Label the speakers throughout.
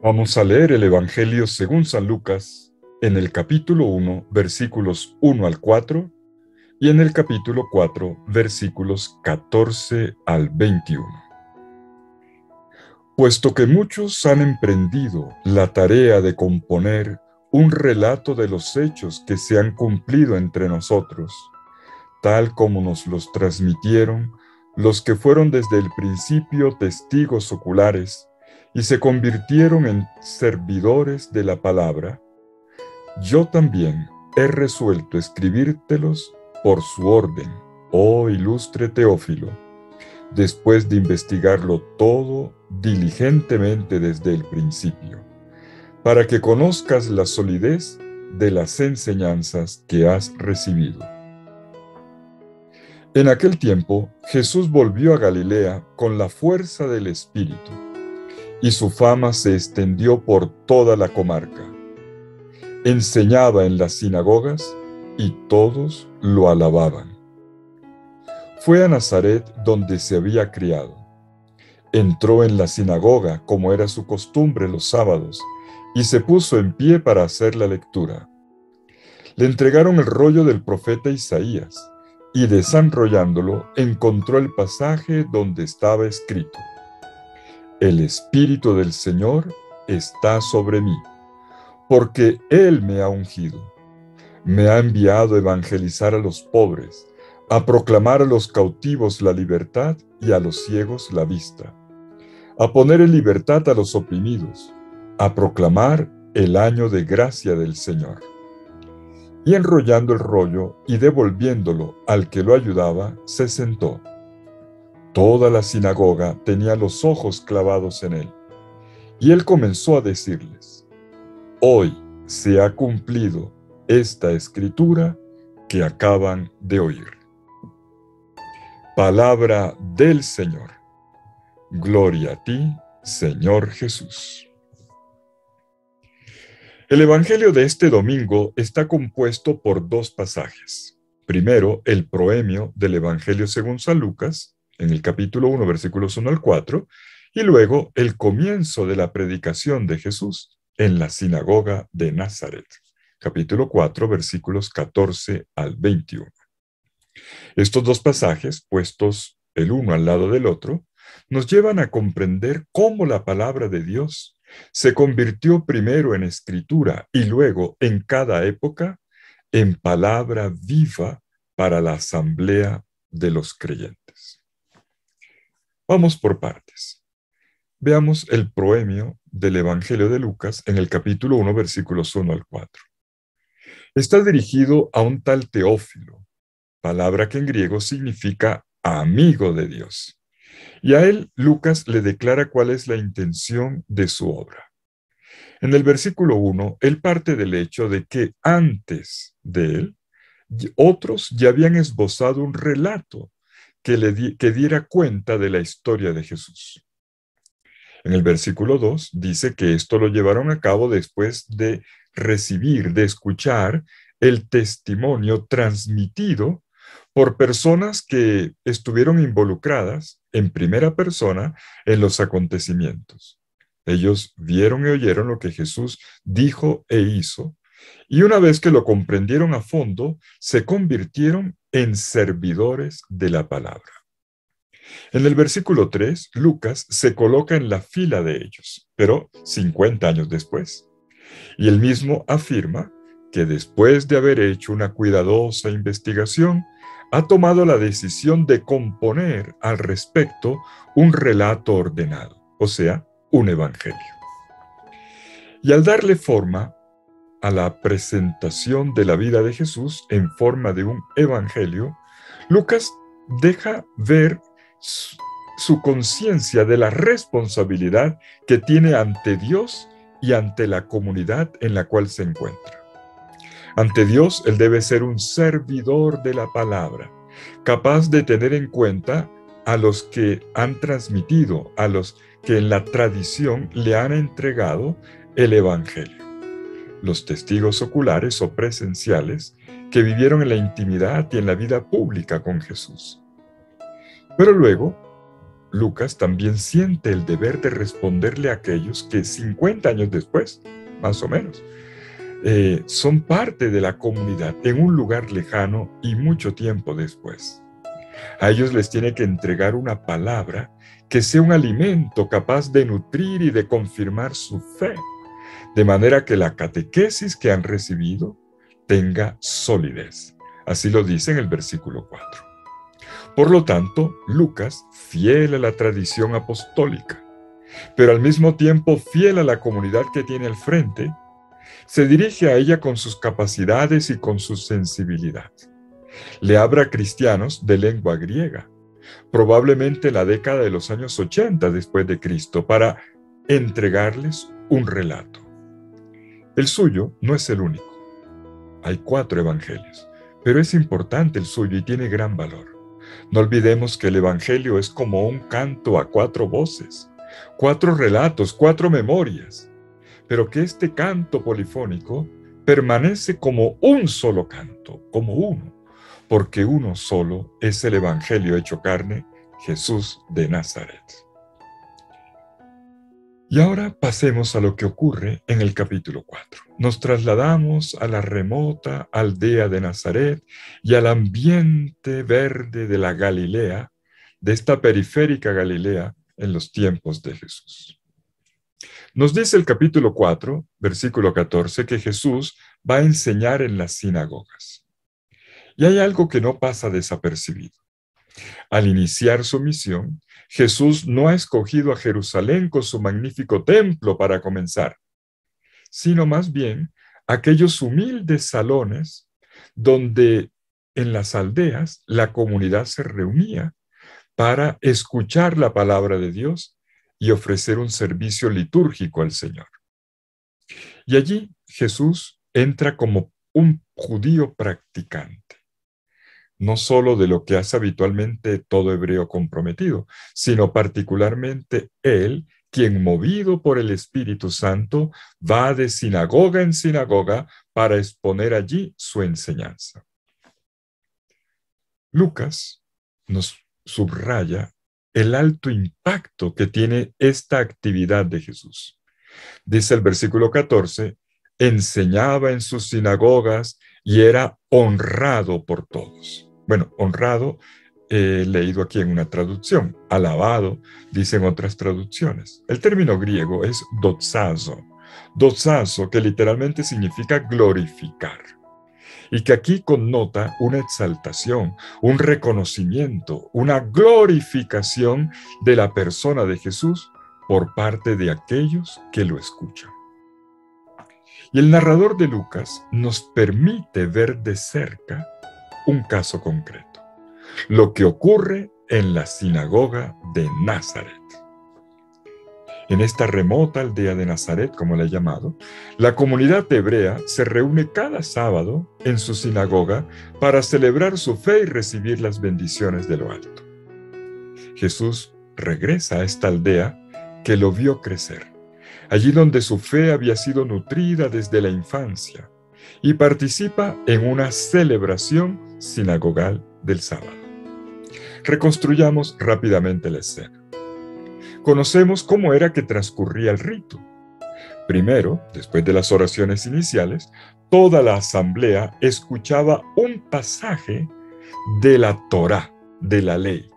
Speaker 1: Vamos a leer el Evangelio según San Lucas en el capítulo 1, versículos 1 al 4 y en el capítulo 4, versículos 14 al 21. Puesto que muchos han emprendido la tarea de componer un relato de los hechos que se han cumplido entre nosotros, tal como nos los transmitieron los que fueron desde el principio testigos oculares y se convirtieron en servidores de la palabra, yo también he resuelto escribírtelos por su orden, oh ilustre Teófilo, después de investigarlo todo diligentemente desde el principio, para que conozcas la solidez de las enseñanzas que has recibido. En aquel tiempo, Jesús volvió a Galilea con la fuerza del Espíritu, y su fama se extendió por toda la comarca. Enseñaba en las sinagogas, y todos lo alababan. Fue a Nazaret, donde se había criado. Entró en la sinagoga, como era su costumbre los sábados, y se puso en pie para hacer la lectura. Le entregaron el rollo del profeta Isaías, y desenrollándolo, encontró el pasaje donde estaba escrito: El Espíritu del Señor está sobre mí, porque Él me ha ungido. Me ha enviado a evangelizar a los pobres, a proclamar a los cautivos la libertad y a los ciegos la vista, a poner en libertad a los oprimidos, a proclamar el año de gracia del Señor. Y enrollando el rollo y devolviéndolo al que lo ayudaba, se sentó. Toda la sinagoga tenía los ojos clavados en él. Y él comenzó a decirles: Hoy se ha cumplido esta escritura que acaban de oír. Palabra del Señor. Gloria a ti, Señor Jesús. El Evangelio de este domingo está compuesto por dos pasajes. Primero, el proemio del Evangelio según San Lucas, en el capítulo 1, versículos 1 al 4, y luego el comienzo de la predicación de Jesús en la sinagoga de Nazaret, capítulo 4, versículos 14 al 21. Estos dos pasajes, puestos el uno al lado del otro, nos llevan a comprender cómo la palabra de Dios se convirtió primero en escritura y luego, en cada época, en palabra viva para la asamblea de los creyentes. Vamos por partes. Veamos el proemio del Evangelio de Lucas en el capítulo 1, versículos 1 al 4. Está dirigido a un tal Teófilo, palabra que en griego significa amigo de Dios. Y a él Lucas le declara cuál es la intención de su obra. En el versículo 1, él parte del hecho de que antes de él, otros ya habían esbozado un relato que diera cuenta de la historia de Jesús. En el versículo 2 dice que esto lo llevaron a cabo después de recibir, de escuchar el testimonio transmitido por personas que estuvieron involucradas en primera persona en los acontecimientos. Ellos vieron y oyeron lo que Jesús dijo e hizo, y una vez que lo comprendieron a fondo, se convirtieron en servidores de la palabra. En el versículo 3, Lucas se coloca en la fila de ellos, pero 50 años después. Y él mismo afirma que después de haber hecho una cuidadosa investigación, ha tomado la decisión de componer al respecto un relato ordenado, o sea, un evangelio. Y al darle forma a la presentación de la vida de Jesús en forma de un evangelio, Lucas deja ver su conciencia de la responsabilidad que tiene ante Dios y ante la comunidad en la cual se encuentra. Ante Dios, él debe ser un servidor de la palabra, capaz de tener en cuenta a los que han transmitido, a los que en la tradición le han entregado el evangelio. Los testigos oculares o presenciales que vivieron en la intimidad y en la vida pública con Jesús. Pero luego, Lucas también siente el deber de responderle a aquellos que 50 años después, más o menos, son parte de la comunidad en un lugar lejano y mucho tiempo después. A ellos les tiene que entregar una palabra que sea un alimento capaz de nutrir y de confirmar su fe, de manera que la catequesis que han recibido tenga solidez. Así lo dice en el versículo 4. Por lo tanto, Lucas, fiel a la tradición apostólica, pero al mismo tiempo fiel a la comunidad que tiene al frente, se dirige a ella con sus capacidades y con su sensibilidad. Le habla a cristianos de lengua griega, probablemente en la década de los años 80 después de Cristo, para entregarles un relato. El suyo no es el único. Hay 4 evangelios, pero es importante el suyo y tiene gran valor. No olvidemos que el evangelio es como un canto a 4 voces, 4 relatos, 4 memorias, pero que este canto polifónico permanece como un solo canto, como uno, porque uno solo es el evangelio hecho carne, Jesús de Nazaret. Y ahora pasemos a lo que ocurre en el capítulo 4. Nos trasladamos a la remota aldea de Nazaret y al ambiente verde de la Galilea, de esta periférica Galilea en los tiempos de Jesús. Nos dice el capítulo 4, versículo 14, que Jesús va a enseñar en las sinagogas. Y hay algo que no pasa desapercibido. Al iniciar su misión, Jesús no ha escogido a Jerusalén con su magnífico templo para comenzar, sino más bien aquellos humildes salones donde en las aldeas la comunidad se reunía para escuchar la palabra de Dios y ofrecer un servicio litúrgico al Señor. Y allí Jesús entra como un judío practicante, no solo de lo que hace habitualmente todo hebreo comprometido, sino particularmente él, quien movido por el Espíritu Santo va de sinagoga en sinagoga para exponer allí su enseñanza. Lucas nos subraya el alto impacto que tiene esta actividad de Jesús. Dice el versículo 14, enseñaba en sus sinagogas y era honrado por todos. Bueno, honrado, leído aquí en una traducción, alabado, dicen otras traducciones. El término griego es doxazo, que literalmente significa glorificar, y que aquí connota una exaltación, un reconocimiento, una glorificación de la persona de Jesús por parte de aquellos que lo escuchan. Y el narrador de Lucas nos permite ver de cerca un caso concreto, lo que ocurre en la sinagoga de Nazaret. En esta remota aldea de Nazaret, como la he llamado, la comunidad hebrea se reúne cada sábado en su sinagoga para celebrar su fe y recibir las bendiciones de lo alto. Jesús regresa a esta aldea que lo vio crecer, allí donde su fe había sido nutrida desde la infancia, y participa en una celebración sinagogal del sábado. Reconstruyamos rápidamente la escena. Conocemos cómo era que transcurría el rito. Primero, después de las oraciones iniciales, toda la asamblea escuchaba un pasaje de la Torá, de la ley,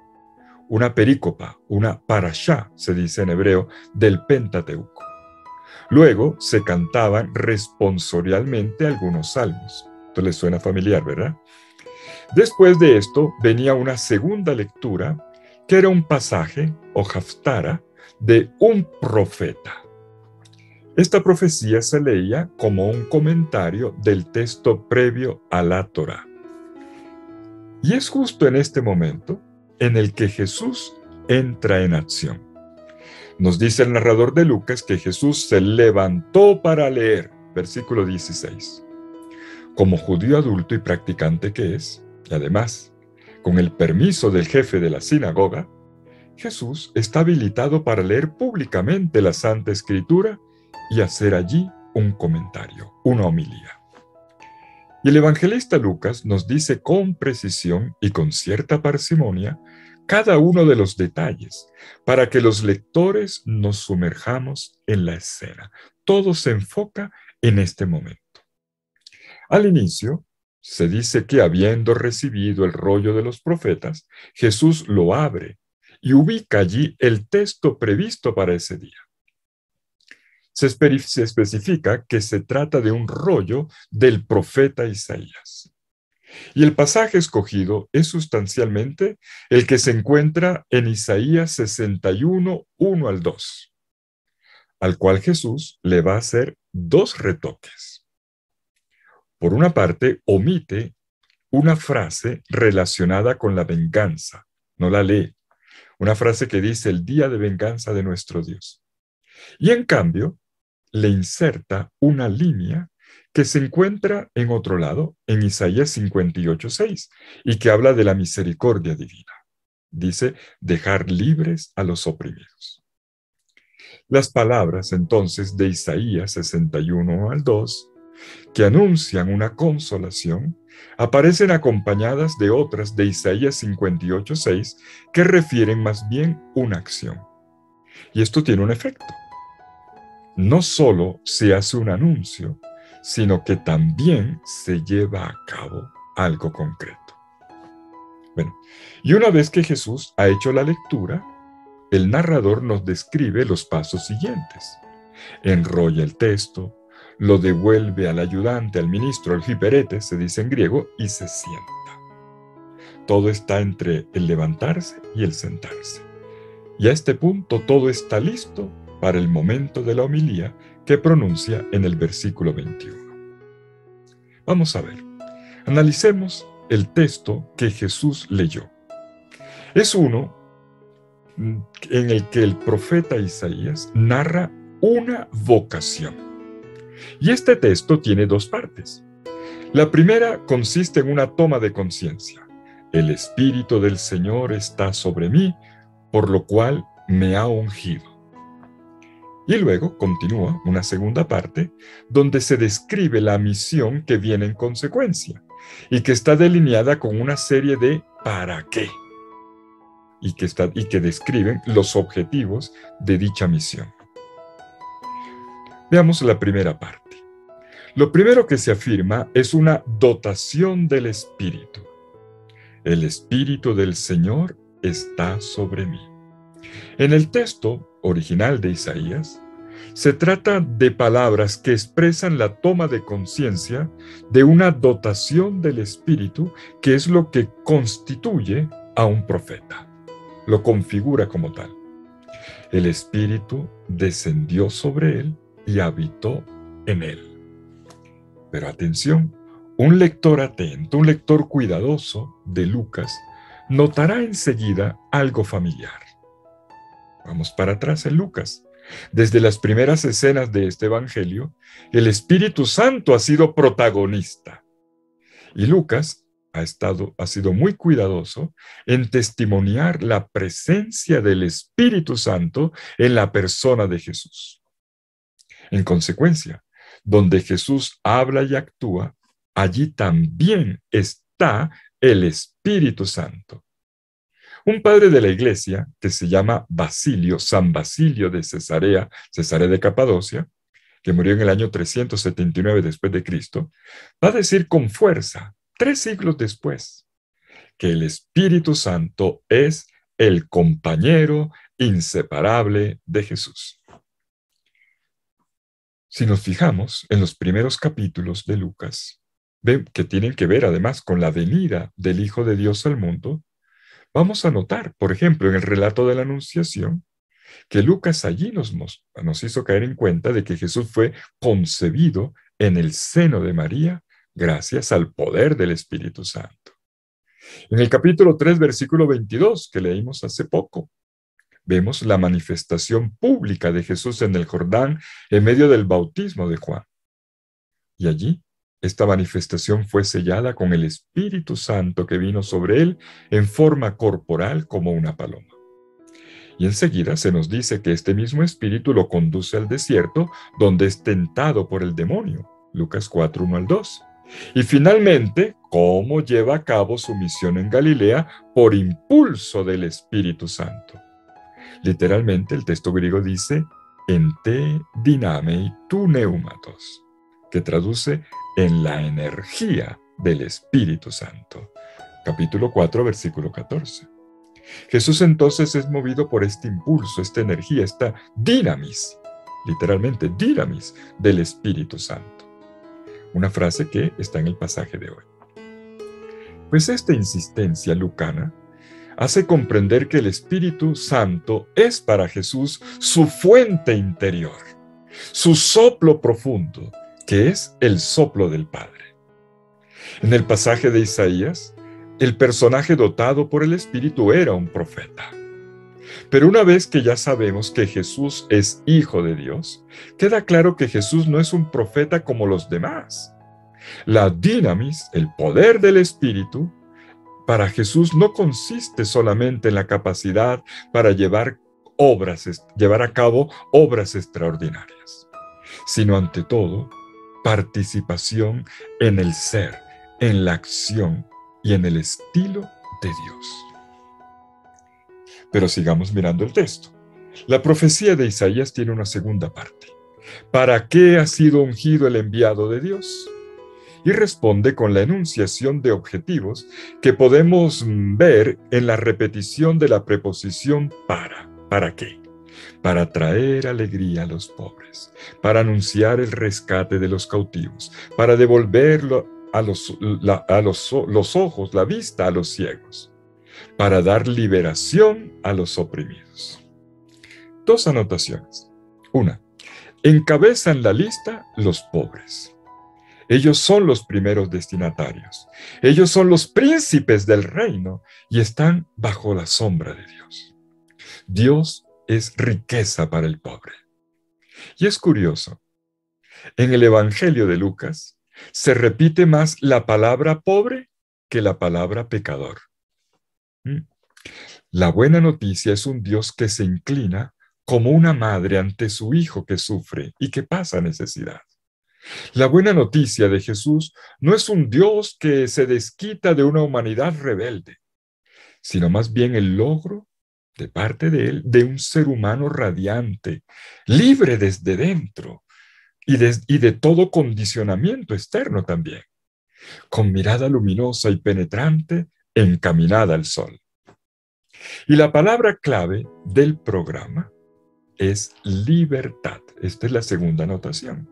Speaker 1: una perícopa, una parashá, se dice en hebreo, del Pentateuco. Luego se cantaban responsorialmente algunos salmos. Esto les suena familiar, ¿verdad? Después de esto venía una segunda lectura, que era un pasaje, o haftara, de un profeta. Esta profecía se leía como un comentario del texto previo a la Torá. Y es justo en este momento en el que Jesús entra en acción. Nos dice el narrador de Lucas que Jesús se levantó para leer, versículo 16. Como judío adulto y practicante que es, y además, con el permiso del jefe de la sinagoga, Jesús está habilitado para leer públicamente la Santa Escritura y hacer allí un comentario, una homilía. Y el evangelista Lucas nos dice con precisión y con cierta parsimonia cada uno de los detalles para que los lectores nos sumerjamos en la escena. Todo se enfoca en este momento. Al inicio, se dice que habiendo recibido el rollo de los profetas, Jesús lo abre y ubica allí el texto previsto para ese día. Se especifica que se trata de un rollo del profeta Isaías. Y el pasaje escogido es sustancialmente el que se encuentra en Isaías 61, 1 al 2, al cual Jesús le va a hacer dos retoques. Por una parte, omite una frase relacionada con la venganza, no la lee, una frase que dice el día de venganza de nuestro Dios. Y en cambio, le inserta una línea que se encuentra en otro lado, en Isaías 58, 6, y que habla de la misericordia divina. Dice, dejar libres a los oprimidos. Las palabras entonces de Isaías 61 al 2, que anuncian una consolación, aparecen acompañadas de otras de Isaías 58, 6, que refieren más bien una acción. Y esto tiene un efecto. No solo se hace un anuncio, sino que también se lleva a cabo algo concreto. Bueno, y una vez que Jesús ha hecho la lectura, el narrador nos describe los pasos siguientes. Enrolla el texto, lo devuelve al ayudante, al ministro, al hiperete, se dice en griego, y se sienta. Todo está entre el levantarse y el sentarse. Y a este punto todo está listo para el momento de la homilía que pronuncia en el versículo 21. Vamos a ver, analicemos el texto que Jesús leyó. Es uno en el que el profeta Isaías narra una vocación. Y este texto tiene dos partes. La primera consiste en una toma de conciencia. El Espíritu del Señor está sobre mí, por lo cual me ha ungido. Y luego continúa una segunda parte donde se describe la misión que viene en consecuencia y que está delineada con una serie de ¿para qué? Y que describen los objetivos de dicha misión. Veamos la primera parte. Lo primero que se afirma es una dotación del Espíritu. El Espíritu del Señor está sobre mí. En el texto original de Isaías, se trata de palabras que expresan la toma de conciencia de una dotación del Espíritu que es lo que constituye a un profeta, lo configura como tal. El Espíritu descendió sobre él y habitó en él. Pero atención, un lector atento, un lector cuidadoso de Lucas, notará enseguida algo familiar. Vamos para atrás en Lucas. Desde las primeras escenas de este evangelio, el Espíritu Santo ha sido protagonista. Y Lucas ha sido muy cuidadoso en testimoniar la presencia del Espíritu Santo en la persona de Jesús. En consecuencia, donde Jesús habla y actúa, allí también está el Espíritu Santo. Un padre de la iglesia, que se llama Basilio, San Basilio de Cesarea de Capadocia, que murió en el año 379 después de Cristo, va a decir con fuerza, 3 siglos después, que el Espíritu Santo es el compañero inseparable de Jesús. Si nos fijamos en los primeros capítulos de Lucas, ven que tienen que ver además con la venida del Hijo de Dios al mundo. Vamos a notar, por ejemplo, en el relato de la Anunciación, que Lucas allí nos hizo caer en cuenta de que Jesús fue concebido en el seno de María gracias al poder del Espíritu Santo. En el capítulo 3, versículo 22, que leímos hace poco, vemos la manifestación pública de Jesús en el Jordán en medio del bautismo de Juan. Y allí, esta manifestación fue sellada con el Espíritu Santo que vino sobre él en forma corporal como una paloma. Y enseguida se nos dice que este mismo Espíritu lo conduce al desierto, donde es tentado por el demonio. Lucas 4, 1 al 2. Y finalmente, cómo lleva a cabo su misión en Galilea por impulso del Espíritu Santo. Literalmente el texto griego dice en te dinamei tu neumatos, que traduce en la energía del Espíritu Santo. Capítulo 4, versículo 14. Jesús entonces es movido por este impulso, esta energía, esta dinamis, literalmente dinamis del Espíritu Santo. Una frase que está en el pasaje de hoy. Pues esta insistencia lucana hace comprender que el Espíritu Santo es para Jesús su fuente interior, su soplo profundo, que es el soplo del Padre. En el pasaje de Isaías, el personaje dotado por el Espíritu era un profeta. Pero una vez que ya sabemos que Jesús es Hijo de Dios, queda claro que Jesús no es un profeta como los demás. La dinamis, el poder del Espíritu, para Jesús no consiste solamente en la capacidad para llevar a cabo obras extraordinarias, sino ante todo, participación en el ser, en la acción y en el estilo de Dios. Pero sigamos mirando el texto. La profecía de Isaías tiene una segunda parte. ¿Para qué ha sido ungido el enviado de Dios? Y responde con la enunciación de objetivos que podemos ver en la repetición de la preposición para. ¿Para qué? Para traer alegría a los pobres, para anunciar el rescate de los cautivos, para devolverlo a los ojos, la vista a los ciegos, para dar liberación a los oprimidos. Dos anotaciones. Una, encabezan la lista los pobres. Ellos son los primeros destinatarios. Ellos son los príncipes del reino y están bajo la sombra de Dios. Dios es riqueza para el pobre. Y es curioso, en el Evangelio de Lucas se repite más la palabra pobre que la palabra pecador. La buena noticia es un Dios que se inclina como una madre ante su hijo que sufre y que pasa necesidad. La buena noticia de Jesús no es un Dios que se desquita de una humanidad rebelde, sino más bien el logro de parte de Él de un ser humano radiante, libre desde dentro y de todo condicionamiento externo también, con mirada luminosa y penetrante encaminada al sol. Y la palabra clave del programa es libertad. Esta es la segunda anotación.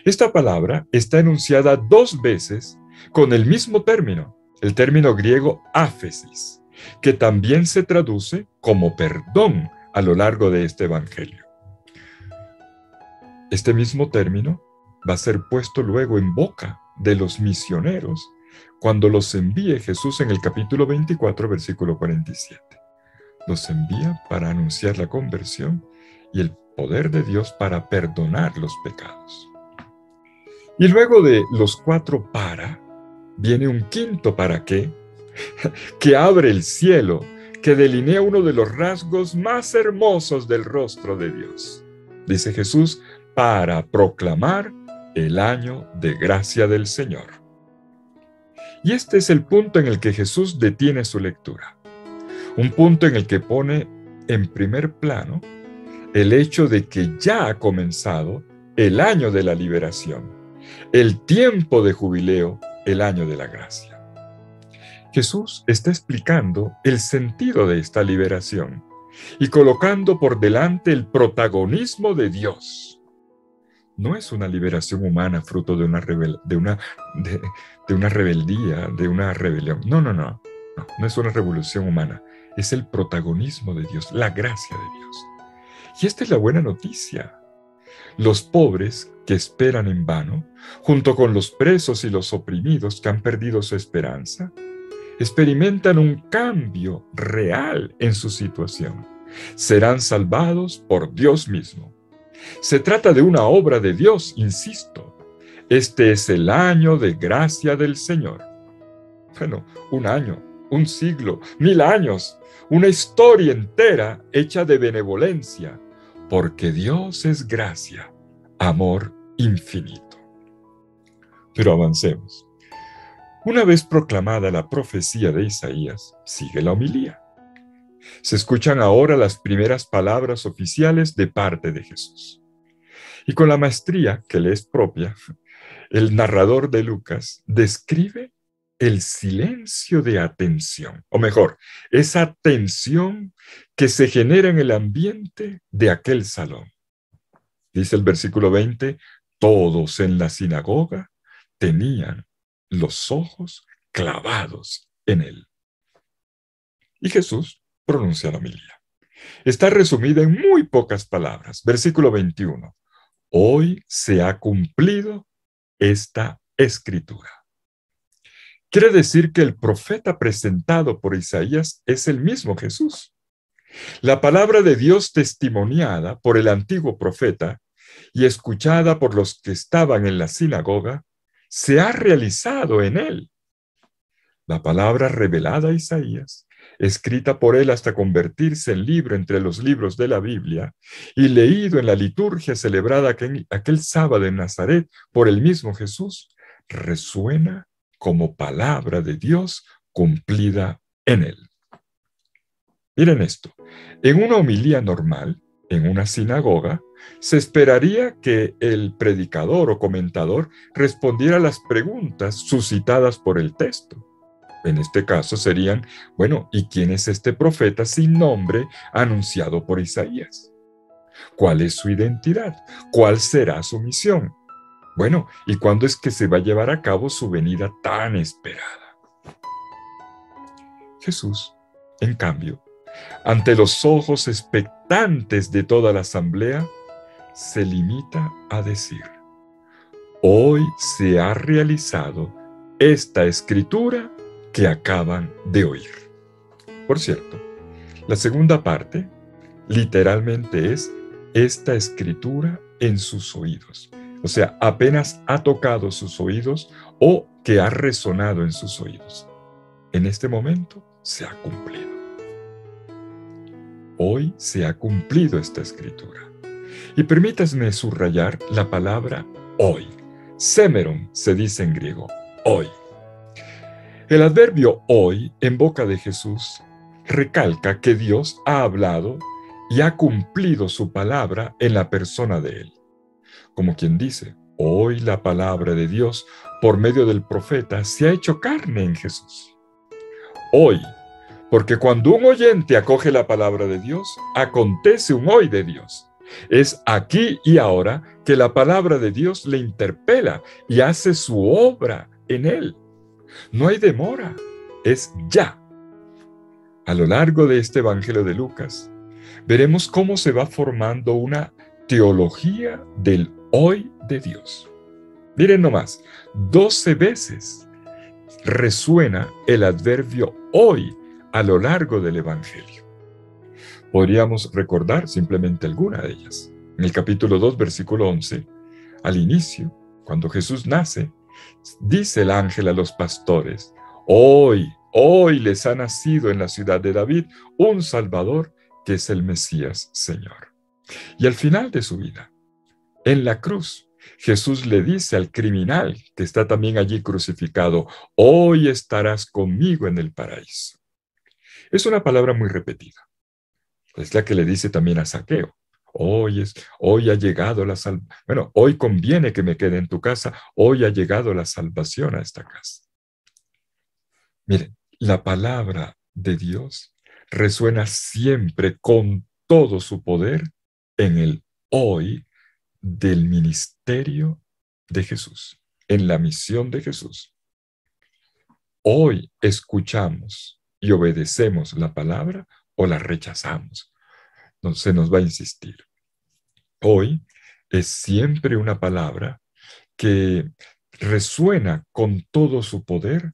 Speaker 1: Esta palabra está enunciada dos veces con el mismo término, el término griego áfesis, que también se traduce como perdón a lo largo de este evangelio. Este mismo término va a ser puesto luego en boca de los misioneros cuando los envíe Jesús en el capítulo 24, versículo 47. Los envía para anunciar la conversión y el poder de Dios para perdonar los pecados. Y luego de los cuatro para, viene un quinto para qué, que abre el cielo, que delinea uno de los rasgos más hermosos del rostro de Dios. Dice Jesús, para proclamar el año de gracia del Señor. Y este es el punto en el que Jesús detiene su lectura. Un punto en el que pone en primer plano el hecho de que ya ha comenzado el año de la liberación, el tiempo de jubileo, el año de la gracia. Jesús está explicando el sentido de esta liberación y colocando por delante el protagonismo de Dios. No es una liberación humana fruto de una rebeldía, de una rebelión. No es una revolución humana. Es el protagonismo de Dios, la gracia de Dios. Y esta es la buena noticia. Los pobres que esperan en vano, junto con los presos y los oprimidos que han perdido su esperanza, experimentan un cambio real en su situación. Serán salvados por Dios mismo. Se trata de una obra de Dios, insisto. Este es el año de gracia del Señor. Bueno, un año, un siglo, 1000 años, una historia entera hecha de benevolencia, porque Dios es gracia, amor infinito. Pero avancemos. Una vez proclamada la profecía de Isaías, sigue la homilía. Se escuchan ahora las primeras palabras oficiales de parte de Jesús. Y con la maestría que le es propia, el narrador de Lucas describe el silencio de atención, o mejor, esa tensión que se genera en el ambiente de aquel salón. Dice el versículo 20, todos en la sinagoga tenían los ojos clavados en él. Y Jesús pronuncia la homilía. Está resumida en muy pocas palabras. Versículo 21. Hoy se ha cumplido esta escritura. Quiere decir que el profeta presentado por Isaías es el mismo Jesús. La palabra de Dios testimoniada por el antiguo profeta y escuchada por los que estaban en la sinagoga se ha realizado en él. La palabra revelada a Isaías, escrita por él hasta convertirse en libro entre los libros de la Biblia y leído en la liturgia celebrada aquel sábado en Nazaret por el mismo Jesús, resuena como palabra de Dios cumplida en él. Miren esto, en una homilía normal, en una sinagoga, se esperaría que el predicador o comentador respondiera a las preguntas suscitadas por el texto. En este caso serían, bueno, ¿y quién es este profeta sin nombre anunciado por Isaías? ¿Cuál es su identidad? ¿Cuál será su misión? Bueno, ¿y cuándo es que se va a llevar a cabo su venida tan esperada? Jesús, en cambio, ante los ojos expectantes de toda la asamblea, se limita a decir, hoy se ha realizado esta escritura que acaban de oír. Por cierto, la segunda parte literalmente es esta escritura en sus oídos. O sea, apenas ha tocado sus oídos o que ha resonado en sus oídos. En este momento se ha cumplido. Hoy se ha cumplido esta escritura. Y permítanme subrayar la palabra hoy. Semeron se dice en griego, hoy. El adverbio hoy en boca de Jesús recalca que Dios ha hablado y ha cumplido su palabra en la persona de él. Como quien dice, hoy la palabra de Dios por medio del profeta se ha hecho carne en Jesús. Hoy, porque cuando un oyente acoge la palabra de Dios, acontece un hoy de Dios. Es aquí y ahora que la palabra de Dios le interpela y hace su obra en él. No hay demora, es ya. A lo largo de este Evangelio de Lucas, veremos cómo se va formando una teología del hoy de Dios. Miren nomás, 12 veces resuena el adverbio hoy a lo largo del Evangelio. Podríamos recordar simplemente alguna de ellas. En el capítulo 2, versículo 11, al inicio, cuando Jesús nace, dice el ángel a los pastores, hoy les ha nacido en la ciudad de David un Salvador que es el Mesías Señor. Y al final de su vida, en la cruz, Jesús le dice al criminal que está también allí crucificado, hoy estarás conmigo en el paraíso. Es una palabra muy repetida. Es la que le dice también a Zaqueo. Hoy ha llegado la salvación. Bueno, hoy conviene que me quede en tu casa. Hoy ha llegado la salvación a esta casa. Miren, la palabra de Dios resuena siempre con todo su poder en el hoy del ministerio de Jesús, en la misión de Jesús. Hoy escuchamos y obedecemos la palabra o la rechazamos. No se nos va a insistir. Hoy es siempre una palabra que resuena con todo su poder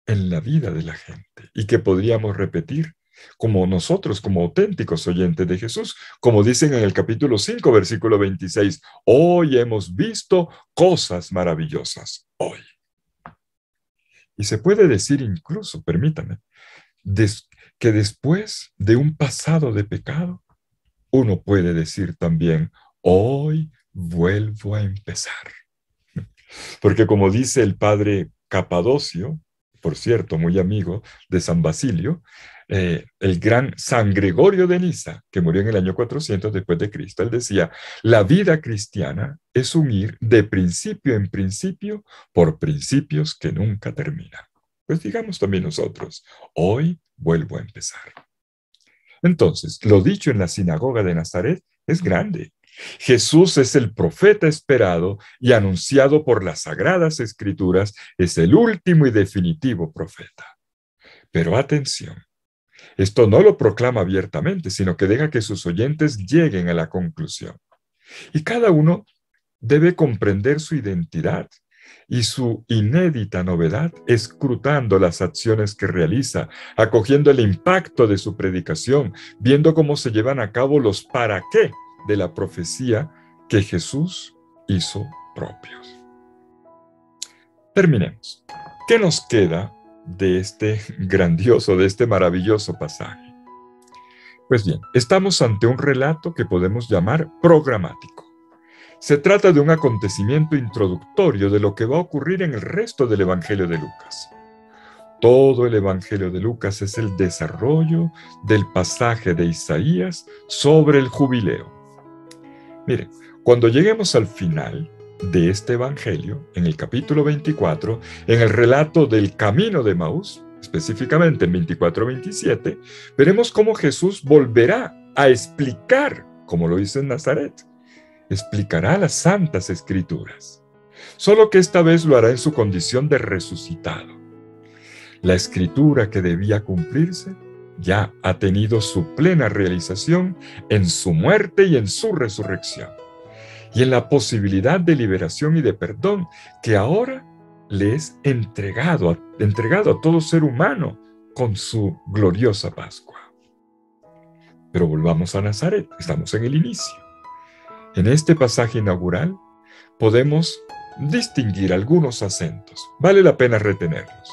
Speaker 1: en la vida de la gente y que podríamos repetir como nosotros, como auténticos oyentes de Jesús, como dicen en el capítulo 5, versículo 26, hoy hemos visto cosas maravillosas, hoy. Y se puede decir incluso, permítame, que después de un pasado de pecado, uno puede decir también, hoy vuelvo a empezar. Porque como dice el padre Capadocio, por cierto, muy amigo de San Basilio, el gran San Gregorio de Niza, que murió en el año 400 después de Cristo, él decía, la vida cristiana es un ir de principio en principio por principios que nunca terminan. Pues digamos también nosotros, hoy vuelvo a empezar. Entonces, lo dicho en la sinagoga de Nazaret es grande. Jesús es el profeta esperado y anunciado por las sagradas escrituras, es el último y definitivo profeta. Pero atención, esto no lo proclama abiertamente, sino que deja que sus oyentes lleguen a la conclusión. Y cada uno debe comprender su identidad y su inédita novedad, escrutando las acciones que realiza, acogiendo el impacto de su predicación, viendo cómo se llevan a cabo los para qué de la profecía que Jesús hizo propios. Terminemos. ¿Qué nos queda de este grandioso, de este maravilloso pasaje? Pues bien, estamos ante un relato que podemos llamar programático. Se trata de un acontecimiento introductorio de lo que va a ocurrir en el resto del Evangelio de Lucas. Todo el Evangelio de Lucas es el desarrollo del pasaje de Isaías sobre el jubileo. Miren, cuando lleguemos al final de este Evangelio, en el capítulo 24, en el relato del camino de Maús, específicamente en 24-27, veremos cómo Jesús volverá a explicar, como lo hizo en Nazaret, explicará las santas escrituras, solo que esta vez lo hará en su condición de resucitado. La escritura que debía cumplirse ya ha tenido su plena realización en su muerte y en su resurrección, y en la posibilidad de liberación y de perdón que ahora le es entregado a todo ser humano con su gloriosa Pascua. Pero volvamos a Nazaret, estamos en el inicio. En este pasaje inaugural podemos distinguir algunos acentos. Vale la pena retenerlos.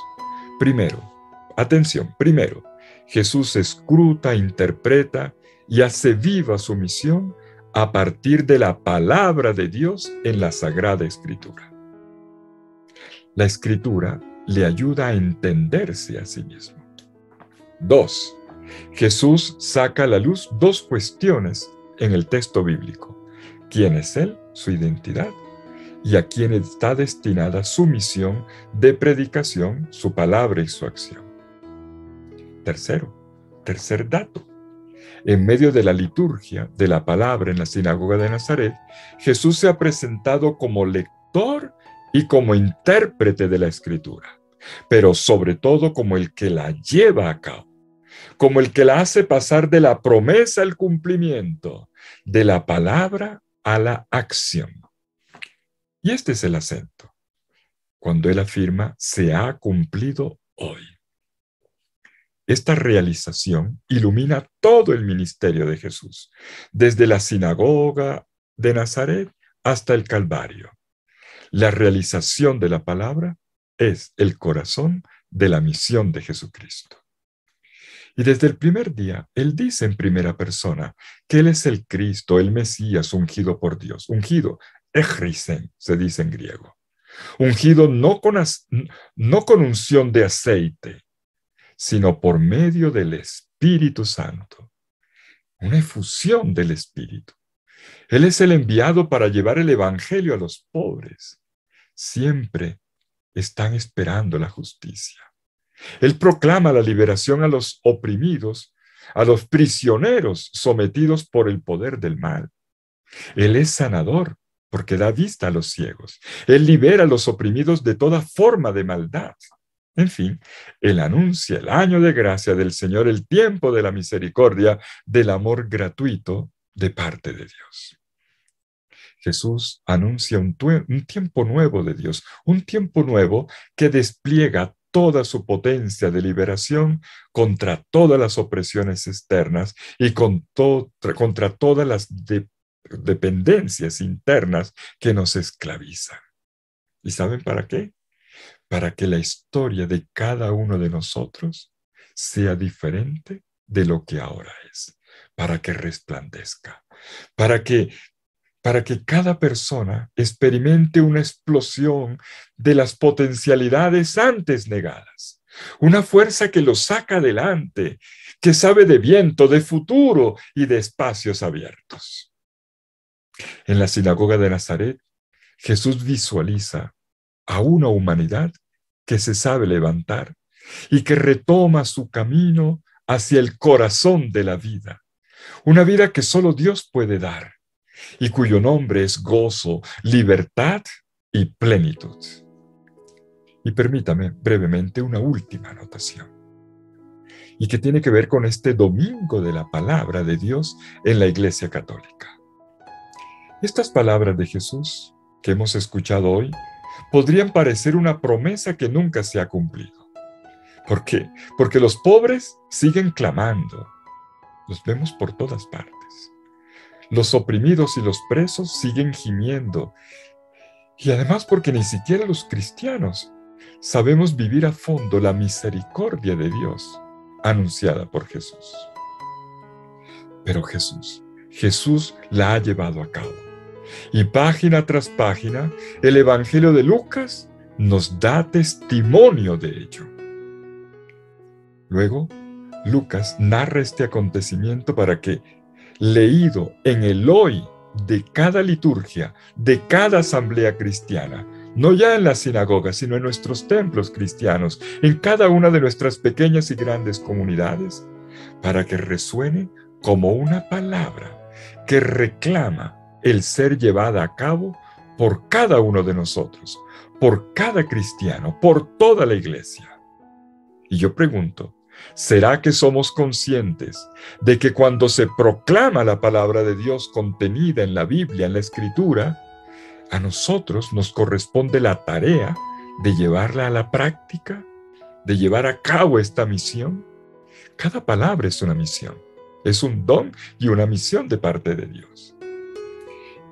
Speaker 1: Primero, atención, primero, Jesús escruta, interpreta y hace viva su misión a partir de la palabra de Dios en la Sagrada Escritura. La Escritura le ayuda a entenderse a sí mismo. Dos, Jesús saca a la luz dos cuestiones en el texto bíblico. ¿Quién es Él? Su identidad. Y a quién está destinada su misión de predicación, su palabra y su acción. Tercer dato. En medio de la liturgia de la palabra en la sinagoga de Nazaret, Jesús se ha presentado como lector y como intérprete de la Escritura, pero sobre todo como el que la lleva a cabo, como el que la hace pasar de la promesa al cumplimiento, de la palabra a la acción. Y este es el acento, cuando él afirma, se ha cumplido hoy. Esta realización ilumina todo el ministerio de Jesús, desde la sinagoga de Nazaret hasta el Calvario. La realización de la palabra es el corazón de la misión de Jesucristo. Y desde el primer día, Él dice en primera persona que Él es el Cristo, el Mesías ungido por Dios. Ungido, echrisen, se dice en griego. Ungido no con unción de aceite, sino por medio del Espíritu Santo. Una efusión del Espíritu. Él es el enviado para llevar el Evangelio a los pobres. Siempre están esperando la justicia. Él proclama la liberación a los oprimidos, a los prisioneros sometidos por el poder del mal. Él es sanador porque da vista a los ciegos. Él libera a los oprimidos de toda forma de maldad. En fin, Él anuncia el año de gracia del Señor, el tiempo de la misericordia, del amor gratuito de parte de Dios. Jesús anuncia un tiempo nuevo de Dios, un tiempo nuevo que despliega toda su potencia de liberación contra todas las opresiones externas y contra todas las dependencias internas que nos esclavizan. ¿Y saben para qué? Para que la historia de cada uno de nosotros sea diferente de lo que ahora es, para que resplandezca, para que para que cada persona experimente una explosión de las potencialidades antes negadas. Una fuerza que lo saca adelante, que sabe de viento, de futuro y de espacios abiertos. En la sinagoga de Nazaret, Jesús visualiza a una humanidad que se sabe levantar y que retoma su camino hacia el corazón de la vida. Una vida que solo Dios puede dar y cuyo nombre es gozo, libertad y plenitud. Y permítame brevemente una última anotación, y que tiene que ver con este domingo de la palabra de Dios en la Iglesia Católica. Estas palabras de Jesús que hemos escuchado hoy podrían parecer una promesa que nunca se ha cumplido. ¿Por qué? Porque los pobres siguen clamando. Los vemos por todas partes. Los oprimidos y los presos siguen gimiendo. Y además porque ni siquiera los cristianos sabemos vivir a fondo la misericordia de Dios anunciada por Jesús. Pero Jesús la ha llevado a cabo. Y página tras página, el Evangelio de Lucas nos da testimonio de ello. Luego, Lucas narra este acontecimiento para que, leído en el hoy de cada liturgia, de cada asamblea cristiana, no ya en la sinagoga, sino en nuestros templos cristianos, en cada una de nuestras pequeñas y grandes comunidades, para que resuene como una palabra que reclama el ser llevada a cabo por cada uno de nosotros, por cada cristiano, por toda la iglesia. Y yo pregunto, ¿será que somos conscientes de que cuando se proclama la palabra de Dios contenida en la Biblia, en la Escritura, a nosotros nos corresponde la tarea de llevarla a la práctica, de llevar a cabo esta misión? Cada palabra es una misión, es un don y una misión de parte de Dios.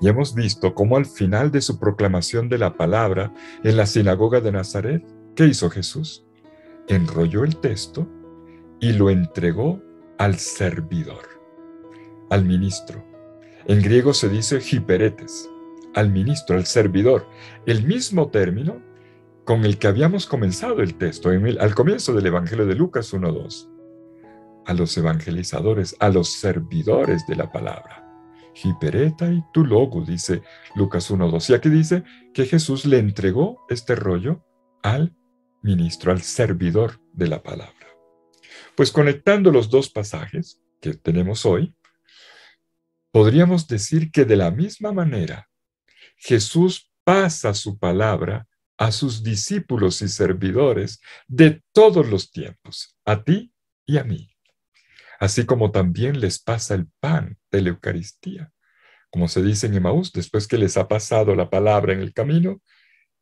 Speaker 1: Y hemos visto cómo al final de su proclamación de la palabra en la sinagoga de Nazaret, ¿qué hizo Jesús? Enrolló el texto y lo entregó al servidor, al ministro. En griego se dice hiperetes, al ministro, al servidor, el mismo término con el que habíamos comenzado el texto al comienzo del Evangelio de Lucas 1:2. A los evangelizadores, a los servidores de la palabra. Hipereta y tu logo, dice Lucas 1:2. Y aquí dice que Jesús le entregó este rollo al ministro, al servidor de la palabra. Pues conectando los dos pasajes que tenemos hoy, podríamos decir que de la misma manera Jesús pasa su palabra a sus discípulos y servidores de todos los tiempos, a ti y a mí. Así como también les pasa el pan de la Eucaristía. Como se dice en Emaús, después que les ha pasado la palabra en el camino,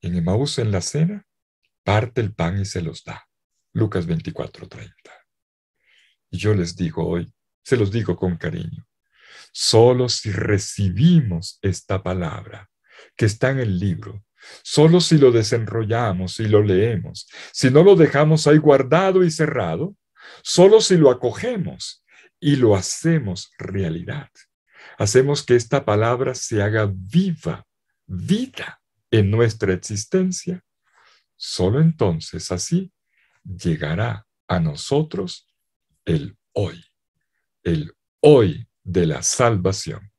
Speaker 1: en Emaús en la cena, parte el pan y se los da. Lucas 24:30. Y yo les digo hoy, se los digo con cariño, solo si recibimos esta palabra que está en el libro, solo si lo desenrollamos y lo leemos, si no lo dejamos ahí guardado y cerrado, solo si lo acogemos y lo hacemos realidad, hacemos que esta palabra se haga vida en nuestra existencia, solo entonces así llegará a nosotros el hoy de la salvación.